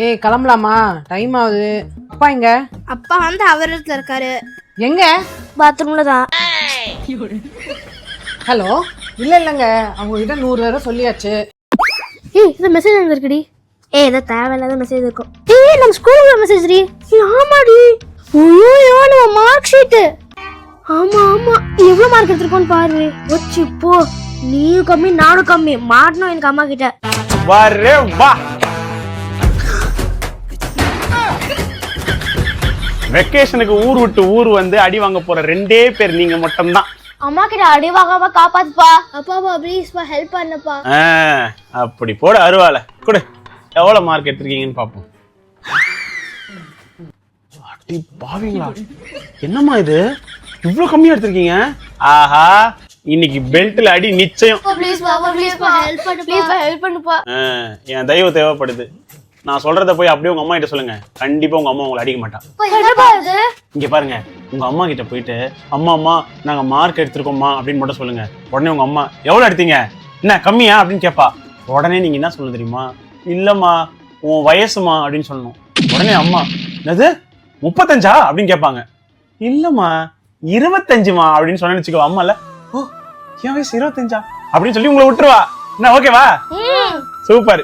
ஏய் கிளம்பலாமா? டைம் ஆகுது. அப்பா எங்க? அப்பா வந்து அவரத்துல இருக்காரு. எங்க? பாத்ரூம்ல தான். ஹலோ. இல்ல இல்லங்க, அவங்க கிட்ட 100 தடவை சொல்லியாச்சு. ஏய் இது மெசேஜ் வந்திருக்குடி. ஏய் இது தேவையில்லாத மெசேஜ் இருக்கும். ஏய் நம்ம ஸ்கூல்ல மெசேஜ் டி. ஆமாடி. ஐயோ நம்ம மார்க் ஷீட். ஆமா ஆமா எவ்வளவு மார்க் எடுத்துருக்கோன்னு பாரு. ஒச்சி போ. நீயும் கம்மி நானும் கம்மி. மாட்டணும் எனக்கு அம்மா கிட்ட. வரே வா. வெக்கேஷனுக்கு ஊர் விட்டு ஊர் வந்து அடி வாங்க போற 2 பேர் நீங்க மட்டும்தான். அம்மா கிட்ட அடி வாங்காம காப்பாத்துப்பா. அப்பாப்பா ப்ளீஸ் பா ஹெல்ப் பண்ணுப்பா. அப்படி போட அருவால கொடு. எவ்வளவு மார்க் எடுத்திருக்கீங்கன்னு பாப்போம். அடி பாவீங்களா, என்னம்மா இது இவ்வளவு கம்மியா எடுத்திருக்கீங்க? ஆஹா, இன்னைக்கு பெல்ட்ல அடி நிச்சயம். ப்ளீஸ் பா ப்ளீஸ் பா ஹெல்ப் பண்ணு. ப்ளீஸ் பா ஹெல்ப் பண்ணுப்பா. என் தயவு தேவைப்படுது. நான் சொல்றத போய் அப்படியே உங்க அம்மா கிட்ட சொல்லுங்க. கண்டிப்பா உங்க அம்மா உங்களை அடிக்க மாட்டா. இங்க பாருங்க, உங்க அம்மா கிட்ட போயிட்டு அம்மா அம்மா நாங்க மார்க் எடுத்திருக்கோம்மா அப்படின்னு மட்டும் சொல்லுங்க. உடனே உங்க அம்மா எவ்வளவு எடுத்தீங்க, என்ன கம்மியா அப்படின்னு கேட்பா. உடனே நீங்க என்ன சொல்லணும் தெரியுமா? இல்லம்மா உன் வயசுமா அப்படின்னு சொல்லணும். உடனே அம்மா என்னது 35 அப்படின்னு கேட்பாங்க. இல்லம்மா 25மா அப்படின்னு சொன்னு வச்சுக்கோ. அம்மா இல்ல ஓ என் வயசு 25 அப்படின்னு சொல்லி உங்களை விட்டுருவா. என்ன ஓகேவா? சூப்பர்.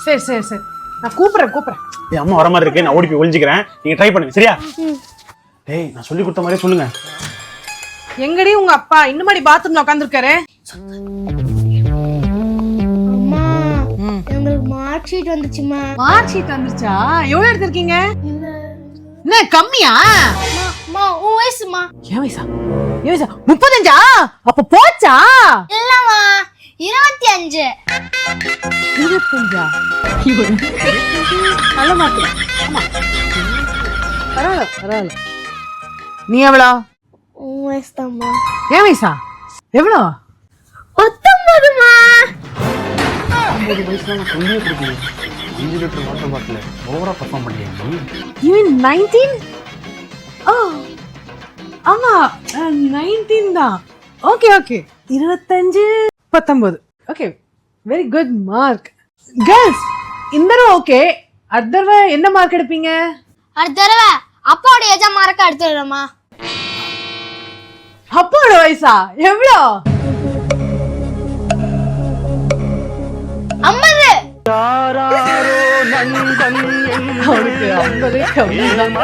சரி சரி சரி, நான் கூப்பிடுறேன். என் அம்மா வர மாதிரி இருக்கு, நான் ஓடி போய் ஒளிஞ்சுக்கிறேன். நீங்க ட்ரை பண்ணுங்க சரியா? டேய் நான் சொல்லி கொடுத்த மாதிரியே சொல்லுங்க. எங்கடி உங்க அப்பா? இன்னுமாடி பாத்ரூம்ல உட்கார்ந்திருக்காரு? அம்மா உங்களுக்கு மார்க் ஷீட் வந்துச்சுமா. மார்க் ஷீட் வந்துச்சா? எவ்வளவு எடுத்திருக்கீங்க? என்ன கம்மியா? அம்மா உன் வயசுமா. என் வயசா? 35? அப்ப போச்சா? இல்லம்மா 25. 25? நல்ல மார்க். ஆமா பரவாயில்ல. நீ எவ்வளோ? உன் வயசு தான்மா. என் வயசா? எவ்வளோ? 19மா. 50 வயசுல நான் சொல்லியே கொடுக்கணும். 5 லிட்டர் வாட்டர் பாட்டில் ஓவரா பர்ஃபார்ம் பண்ணியா? You mean 19? ஆமா 19 தான். Okay 25 19. Okay very good mark. Girls இந்த தடவை ஓகே, அடுத்த தடவை என்ன மார்க் எடுப்பீங்க? அடுத்த தடவை அப்பாவோட ஏஜா மார்க்க எடுத்துடுறோமா. அப்பாவோட வயசா எவ்வளோ? 50. அவனுக்கு 50 கம்மி தான்.